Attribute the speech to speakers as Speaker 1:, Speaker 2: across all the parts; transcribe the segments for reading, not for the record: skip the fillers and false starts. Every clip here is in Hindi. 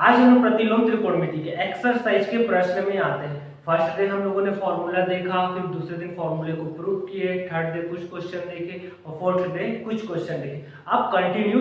Speaker 1: आज हम प्रतिलोम त्रिकोणमिति के एक्सरसाइज के प्रश्न में आते हैं। फर्स्ट डे हम लोगों ने फॉर्मूला देखा, फिर दूसरे दिन फॉर्मूले को प्रूव किए, थर्ड डे कुछ क्वेश्चन देखे और फोर्थ डे कुछ क्वेश्चन देखे। अब कंटिन्यू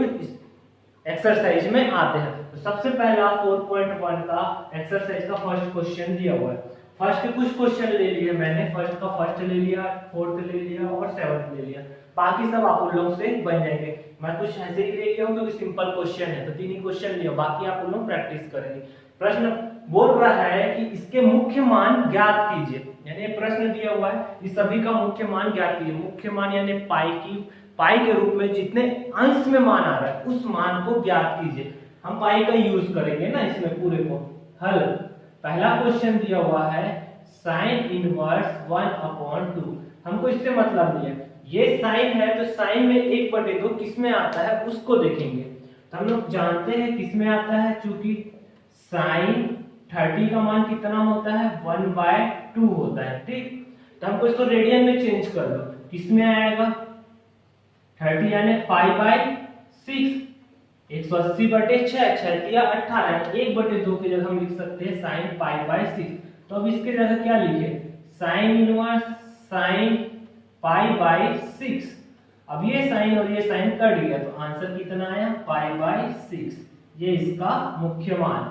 Speaker 1: एक्सरसाइज में आते हैं। तो सबसे पहला 4.1 का एक्सरसाइज का फर्स्ट क्वेश्चन दिया हुआ है। फर्स्ट कुछ क्वेश्चन ले लिए मैंने, फर्स्ट का फर्स्ट ले लिया, फोर्थ ले लिया और सेवंथ ले लिया। बाकी सब आप उन लोगों से बन जाएंगे। मैं कुछ ऐसे ही ले लिया हूं क्योंकि सिंपल क्वेश्चन है, तो 3 ही क्वेश्चन लिया, बाकी आप उन लोग प्रैक्टिस करेंगे। प्रश्न बोल रहा है कि इसके मुख्य मान ज्ञात कीजिए, यानी प्रश्न दिया हुआ है इस सभी का मुख्य मान ज्ञात कीजिए। मुख्य मान यानी पाई के रूप में जितने अंश में मान आ रहा है उस मान को ज्ञात कीजिए। हम पाई का यूज करेंगे ना इसमें पूरे को। हल पहला क्वेश्चन दिया हुआ है साइन इनवर्स 1/2। हमको इससे मतलब नहीं है, ये साइन है तो साइन में 1/2 किसमें आता है उसको देखेंगे। तो हम लोग जानते हैं किसमें आता है, चूंकि साइन 30 का मान कितना होता है 1/2 होता है। ठीक, तो हमको इसको रेडियन में चेंज कर दो, किसमें आएगा 30 यानी 5/6, 180/6, 6 या 18, 1/2 की जगह हम लिख सकते हैं साइन 5/6। तो अब इसके जगह क्या लिखे, साइन इनवर्स साइन π/6। अब ये साइन और ये साइन कट गया तो आंसर कितना आया π/6। ये इसका मुख्य मान।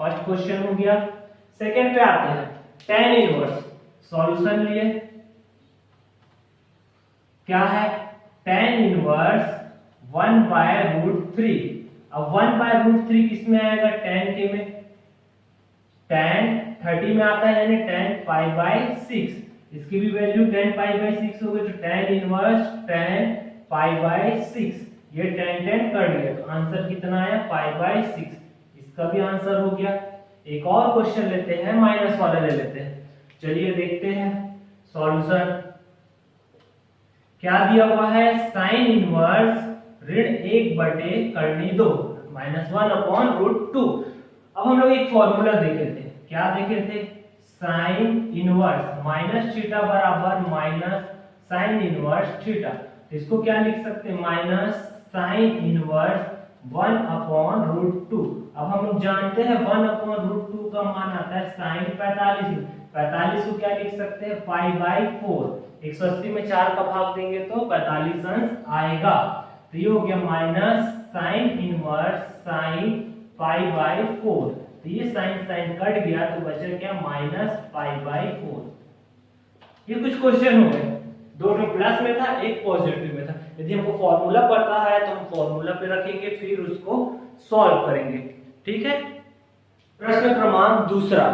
Speaker 1: फर्स्ट क्वेश्चन हो गया। सेकंड पे आते हैं, tan इनवर्स। सॉल्यूशन लिए क्या है, tan इनवर्स 1/√3। अब 1/√3 किसमें आएगा, tan के में, tan 30 में आता है यानी tan π/6। इसकी भी वैल्यू tan π/6 हो गई, तो tan इनवर्स tan π/6। ये tan कर दिया तो आंसर कितना आया π/6। इसका भी आंसर हो गया। एक और क्वेश्चन लेते हैं, माइनस वाला ले लेते हैं। चलिए देखते हैं सॉल्यूशन। क्या दिया हुआ है, साइन इनवर्स (1/2) -1/√2। अब हम लोग एक फॉर्मूला देखे थे, क्या देखे थे, साइन इनवर्स माइनस थीटा बराबर माइनस साइन इनवर्स थीटा। तो इसको क्या लिख सकते हैं, माइनस साइन इनवर्स 1/√2। अब हम लोग जानते हैं 1/√2 का मान आता है साइन 45। 45 को क्या लिख सकते हैं π/4। 180 में 4 का भाग देंगे तो 45 अंश आएगा। तो ये हो गया माइनस साइन इनवर्स साइन π/4। तो ये साइन साइन कट गया तो बचा क्या माइनस π/4। ये कुछ क्वेश्चन हो गए, दो प्लस में था एक पॉजिटिव में था। यदि हमको फॉर्मूला पता है तो हम फॉर्मूला पे रखेंगे, फिर उसको सॉल्व करेंगे। ठीक है। प्रश्न क्रमांक दूसरा,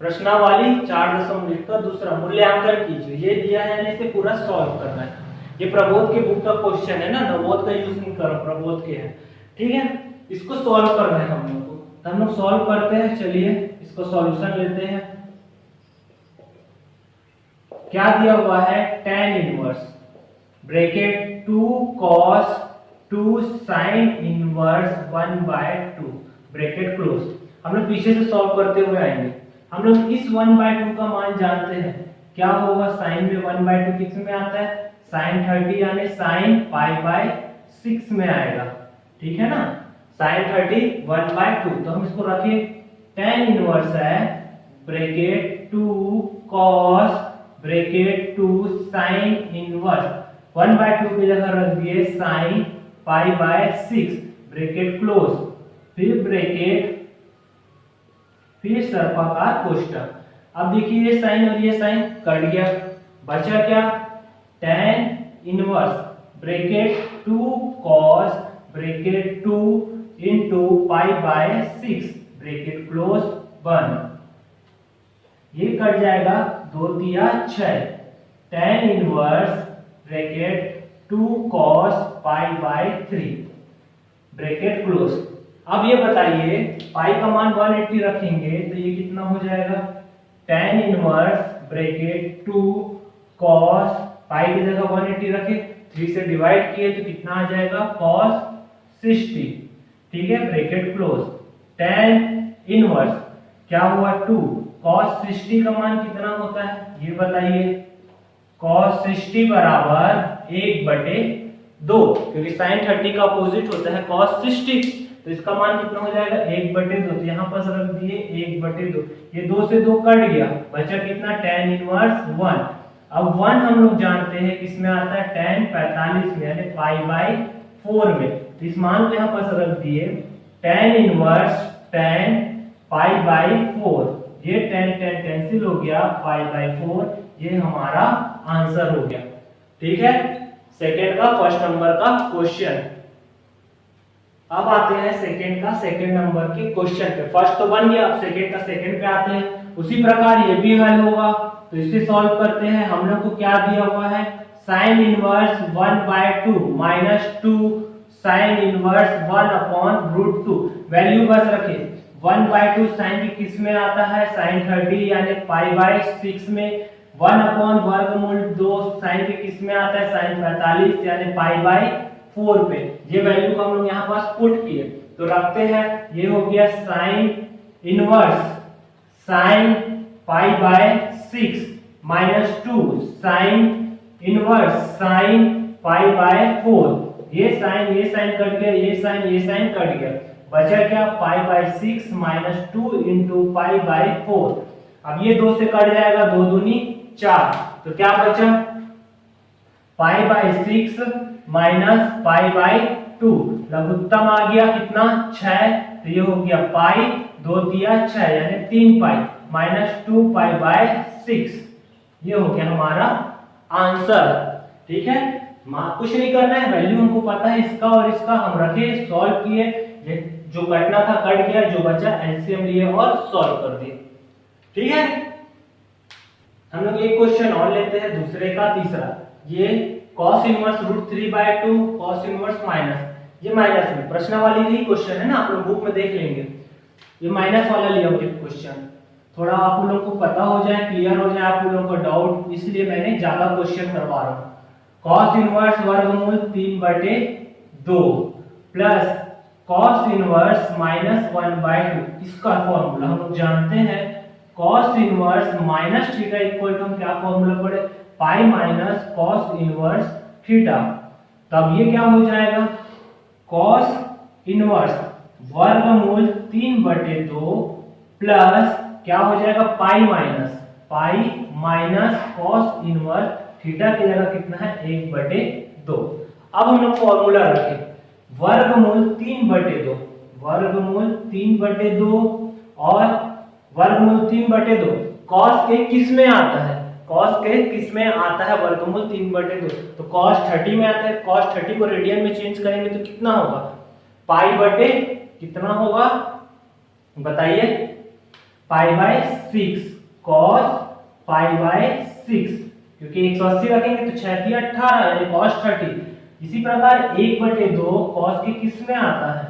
Speaker 1: प्रश्नावली 4 लिखकर दूसरा मूल्यांकन कीजिए। ये दिया है, इसे पूरा सॉल्व करना है। ये प्रबोध के बुक का क्वेश्चन है ना, नवोद का यूज नहीं करो, प्रबोध के है। ठीक है, इसको सॉल्व करना है हम लोग को, तो हम लोग सॉल्व करते हैं। चलिए इसको सॉल्यूशन लेते हैं। क्या दिया हुआ है, tan inverse bracket 2 cos 2 sin inverse 1/2 bracket close. हम लोग पीछे से सॉल्व करते हुए आएंगे। हम लोग इस 1/2 का मान जानते हैं, क्या होगा, साइन में 1/2 किस में आता है, साइन 30 यानी साइन π/6 में आएगा। ठीक है ना, साइन 30 1/2। तो हम इसको रखिए, tan इनवर्स है bracket 2 cos bracket 2 sin inverse 1/2 की जगह रख दिए साइन π/6 ब्रैकेट क्लोज, फिर ब्रैकेट, फिर सर्पाकार कोष्ठक। अब देखिए ये साइन और ये साइन कट गया, बचा क्या, tan inverse bracket 2 cos bracket 2 into π/6 bracket close 1। ये कट जाएगा, 2 तिया 6, tan inverse bracket 2 cos π/3 bracket close. अब ये बताइए पाई का मान 180 रखेंगे तो ये कितना हो जाएगा, tan इनवर्स ब्रैकेट 2 cos, पाई की जगह 180 रखे, 3 से डिवाइड किए तो कितना आ जाएगा cos 60। ठीक है, ब्रैकेट क्लोज। tan इनवर्स क्या हुआ 2 cos 60 का मान कितना होता है ये बताइए, cos 60 बराबर 1/2। 2, क्योंकि sin 30 का अपोजिट होता है cos 60, तो इसका मान कितना हो जाएगा 1/2। तो यहाँ पर रख दिए 1/2, ये 2 से 2 कट गया, बचा कितना tan इनवर्स 1। अब 1 हम लोग जानते हैं किसमें आता है tan 45 में, यानी π/4 में। तो इस मान को यहाँ पर रख दिए tan इनवर्स tan π/4, ये tan कैंसिल हो गया, π/4 ये हमारा आंसर हो गया। ठीक है, सेकंड का फर्स्ट नंबर का क्वेश्चन। अब आते हैं सेकंड नंबर के क्वेश्चन पे। फर्स्ट तो बन गया, अब सेकंड का सेकंड पे आते हैं। उसी प्रकार ये भी हल होगा, तो इसे सॉल्व करते हैं। हम लोग को क्या दिया हुआ है, sin inverse 1/2 -2 sin inverse 1/√2। Value बस रखे, 1/2 sin की किस में आता है, sin 30 यानी π/6 में। 1/√2 sin की किस में आता है, sin 45 यानी π/4 पे। ये वैल्यू को हम लोग यहाँ पास पुट किए, तो रखते हैं। ये हो गया sin inverse sin π/6 -2 sin inverse sin π/4। ये साइन कट गया, ये साइन कट गया, बचा क्या π/6 -2 इंटू π/4। अब ये 2 से कट जाएगा, 2 दूनी 4, तो क्या बचा π/6 -π/2। लघुत्तम आ गया कितना 6, तो ये हो गया पाई 2 दिया 6 यानी 3 पाई -2 π/6। ये हो गया हमारा आंसर। ठीक है, कुछ नहीं करना है, वैल्यू हमको पता है इसका और इसका, हम रखे सॉल्व किए, जो कटना था कट गया, जो बचा एलसीएम लिए और सॉल्व कर दिए। ठीक है, हम लोग एक क्वेश्चन और लेते हैं, दूसरे का तीसरा। ये cos inverse √3/2 cos inverse minus, ये माइनस में प्रश्न वाली ही क्वेश्चन है ना, आप लोग बुक में देख लेंगे। ये माइनस वाला लिया हुआ क्वेश्चन, थोड़ा आप लोगों को पता हो जाए, क्लियर हो जाए आप लोगों को डाउट, इसलिए मैंने ज्यादा क्वेश्चन करवा रहा हूँ। cos इनवर्स वर्गमूल 3/2 प्लस cos इनवर्स -1/2, इसका फॉर्मूला हम लोग जानते हैं। cos inverse minus theta equal to, हम क्या फॉर्मूला पढ़े, pi minus cos inverse theta. तब ये क्या हो जाएगा, cos इनवर्स वर्गमूल 3/2 प्लस क्या हो जाएगा पाई माइनस cos इनवर्स थीटा की जगह कितना है 1/2। अब हम लोग फॉर्मूला रखें, वर्गमूल 3/2 और वर्गमूल 3/2 cos के किस में आता है, cos के किस में आता है वर्गमूल 3/2, तो cos 30 में आता है। cos 30 को रेडियन में चेंज करेंगे तो कितना होगा, पाई कितना होगा बताइए, π/6 cos π/6, क्योंकि 180 रखेंगे तो 6 × 18 यानी cos 30। इसी प्रकार 1/2 cos के किस में आता है,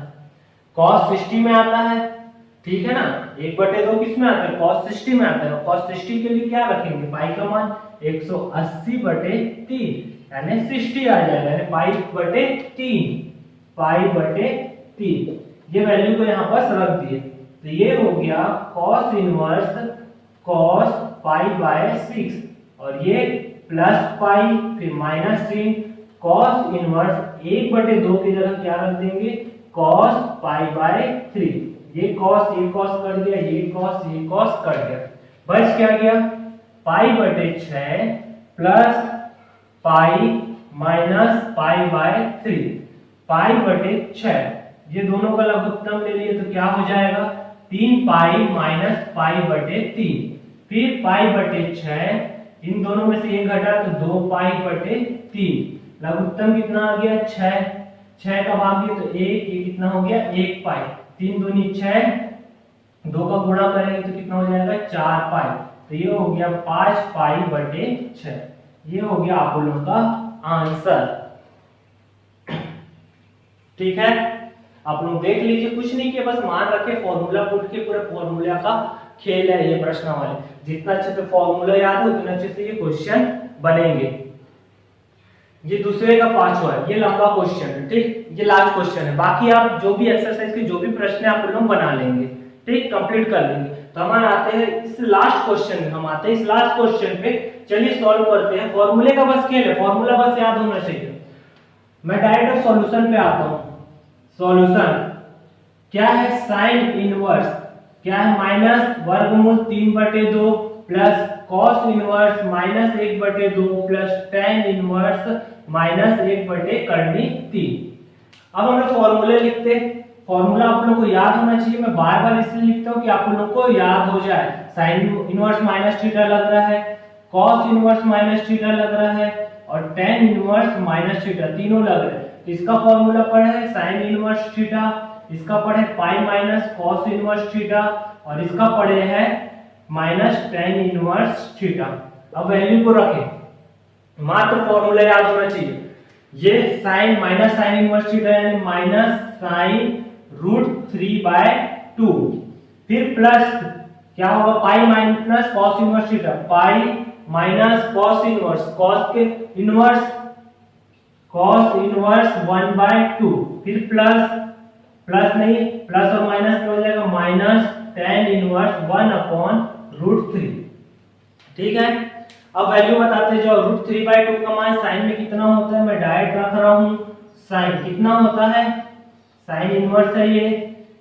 Speaker 1: cos 60 में आता है। ठीक है ना, 1/2 किस में आता है, cos 60 में आता है। cos 60 के लिए क्या रखेंगे, पाई का मान 180/3 यानी 60 आ जाएगा, यानी π/3। ये वैल्यू को यहाँ पर रख दिए, तो ये हो गया cos इनवर्स cos π/6 और ये प्लस पाई फिर -3 cos इनवर्स 1/2 की जगह क्या रख देंगे, cos π/3। ये cos कट गया, ये cos कट गया, बच क्या गया π/6 प्लस पाई माइनस π/3। π/6 ये दोनों का लघुत्तम ले लिए तो क्या हो जाएगा 3 पाई माइनस π/3। फिर π/6 इन दोनों में से एक घटा तो 2 π/3। लघुत्तम कितना आ गया 6 का भाग दिया तो 1, ये कितना हो गया 1 पाई, 3 दूनी 6, 2 का गुणा करेंगे तो कितना हो जाएगा 4 पाई, तो ये हो गया 5 π/6। ये हो गया आप लोगों का आंसर। ठीक है, आप लोग देख लीजिए, कुछ नहीं किया, बस मान रखे फॉर्मूला पुट के, पूरे फॉर्मूला का खेल है ये प्रश्न वाले। जितना अच्छे से फॉर्मूला याद है उतना अच्छे से ये क्वेश्चन बनेंगे। ये दूसरे का 5वां है, ये लंबा क्वेश्चन है। ठीक, ये लास्ट क्वेश्चन है, बाकी आप जो भी एक्सरसाइज के जो भी प्रश्न है आप लोग बना लेंगे। ठीक, कंप्लीट कर लेंगे। तो हम आते हैं इस लास्ट क्वेश्चन में, हम आते हैं इस लास्ट क्वेश्चन पे। चलिए सॉल्व करते हैं। फॉर्मूले का बस खेल है, फॉर्मूला बस याद होना चाहिए। मैं डायरेक्ट सॉल्यूशन पे आता हूं। सॉल्यूशन क्या है, साइन इनवर्स क्या है, माइनस वर्गमूल 3/2 plus cos inverse minus 1/2 plus tan inverse minus 1/3। अब हम लोग फॉर्मूले लिखते हैं। फॉर्मूला आप लोगों को याद होना चाहिए, मैं बार बार इसलिए लिखता हूँ कि आप लोगों को याद हो जाए। साइन इनवर्स माइनस थीटा लग रहा है, कॉस इनवर्स माइनस थीटा लग रहा है और टेन इनवर्स माइनस थीटा, तीनों लग रहे हैं। तो इसका फॉर्मूला पड़ा है साइन इनवर्स थीटा, इसका पड़े pi minus cos inverse theta और इसका पड़े है माइनस टेन इनवर्स थीटा। अब वैल्यू को रखें, मात्र फॉर्मूला याद होना चाहिए। ये sine minus sine inverse theta यानी माइनस साइन √3/2, फिर प्लस क्या होगा, pi minus cos inverse theta, pi minus cos inverse, cos के इनवर्स cos इनवर्स 1/2, फिर प्लस नहीं, प्लस और माइनस क्या हो जाएगा, माइनस tan इनवर्स 1/√3। ठीक है, अब वैल्यू बताते जाओ। √3/2 का मान साइन में कितना होता है, मैं डायरेक्ट रख रहा हूं। साइन कितना होता है, साइन इनवर्स है ये,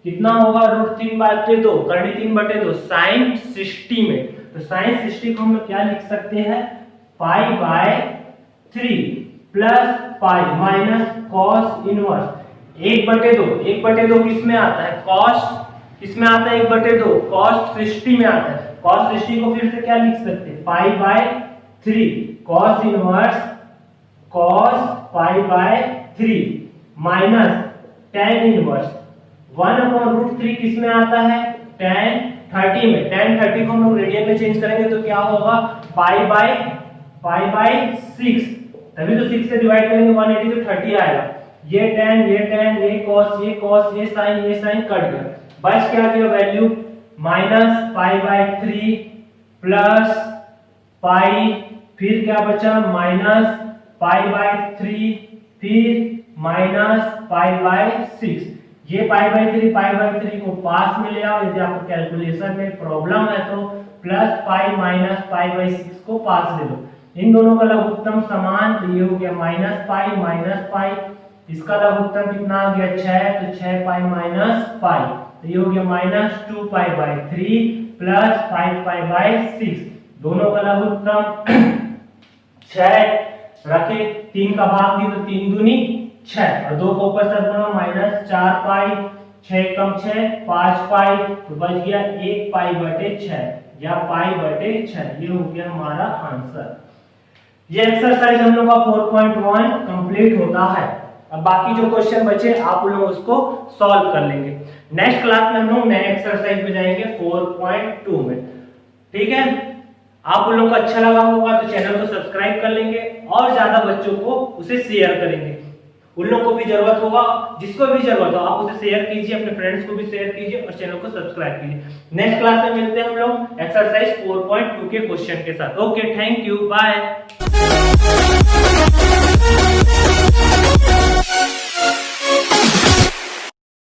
Speaker 1: कितना होगा, √3/2, करनी 3/2, साइन 60 में। तो साइन 60 को हम क्या लिख सकते हैं, π/3 plus pi minus cos inverse 1/2। 1/2 किस में आता है, कॉस किस में आता है, 1/2 कॉस 60 में आता है। कॉस 60 को फिर से क्या लिख सकते हैं, π/3 cos inverse cos π/3 minus tan inverse 1/√3 किस में आता है, tan 30 में। tan 30 को हम लोग रेडियन में चेंज करेंगे तो क्या होगा, π/6, तभी तो 6 से डिवाइड करेंगे 180 तो 30 आएगा। ये tan ये cos ये sin कट गया, बच क्या गया वैल्यू, माइनस π/3 प्लस पाई, फिर क्या बचा, माइनस π/3 फिर माइनस π/6। ये π/3 को पास में ले आओ, यदि आपको कैलकुलेशन में प्रॉब्लम है तो प्लस पाई माइनस π/6 को पास ले लो। इन दोनों का लघुत्तम समान, तो ये हो गया माइनस पाई, इसका लघुत्तम कितना आ गया 6, तो 6 पाई माइनस पाई, तो ये हो गया माइनस 2π/3 प्लस 5π/6। दोनों का लघुत्तम 6 रखे, 3 का भाग दी तो 3 दूनी 6 और 2 को ऊपर से गुणा, माइनस 4 पाई, 6 कम 6 5 पाई, तो बच गया 1 π/6 या π/6। ये हो गया हमारा आंसर। ये एक्सरसाइज हम लोग का 4.1 कंप्लीट होता है। अब बाकी जो क्वेश्चन बचे आप लोग उसको सॉल्व कर लेंगे। नेक्स्ट क्लास में हम लोग नए एक्सरसाइज पे जाएंगे 4.2 में। ठीक है, आप लोग को अच्छा लगा होगा तो चैनल को सब्सक्राइब कर लेंगे और ज्यादा बच्चों को उसे शेयर करेंगे। उन लोगों को भी जरूरत होगा, जिसको भी जरूरत हो आप उसे शेयर कीजिए, अपने फ्रेंड्स को भी शेयर कीजिए और चैनल को सब्सक्राइब कीजिए। नेक्स्ट क्लास में मिलते हैं हम लोग एक्सरसाइज 4.2 के क्वेश्चन के साथ। Okay, thank you, bye.